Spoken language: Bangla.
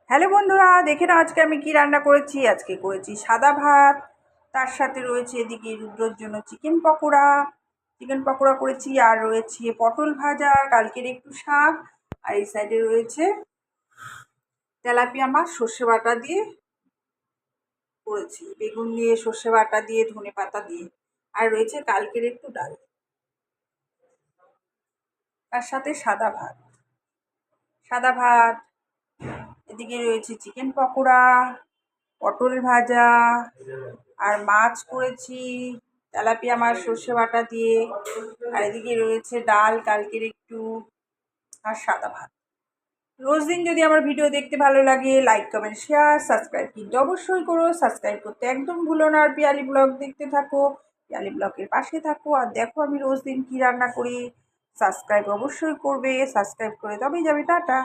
হ্যালো বন্ধুরা, দেখে নাও আজকে আমি কি রান্না করেছি। আজকে করেছি সাদা ভাত, তার সাথে রয়েছে এদিকে রুদ্রর জন্য চিকেন পকোড়া করেছি, আর রয়েছে পটল ভাজা, কালকের একটু শাক, আর এই সাইডে রয়েছে তেলাপিয়া মাছ সর্ষে বাটা দিয়ে করেছি, বেগুন দিয়ে সর্ষে বাটা দিয়ে ধনে পাতা দিয়ে, আর রয়েছে কালকের একটু ডাল, তার সাথে সাদা ভাত। এদিকে রয়েছে চিকেন পকোড়া, পটল ভাজা, আর মাছ করেছি তেলাপিয়া মাছ সর্ষে বাটা দিয়ে, আর এদিকে রয়েছে ডাল কালকের একটু, আর সাদা ভাত। রোজ দিন যদি আমার ভিডিও দেখতে ভালো লাগে, লাইক কমেন্ট শেয়ার সাবস্ক্রাইব কিন্তু অবশ্যই করো। সাবস্ক্রাইব করতে একদম ভুলো না, আর পিয়ালি ব্লগ দেখতে থাকো, পিয়ালি ব্লগের পাশে থাকো, আর দেখো আমি রোজ দিন কী রান্না করি। সাবস্ক্রাইব অবশ্যই করবে, সাবস্ক্রাইব করে তবেই যাবে। টাটা।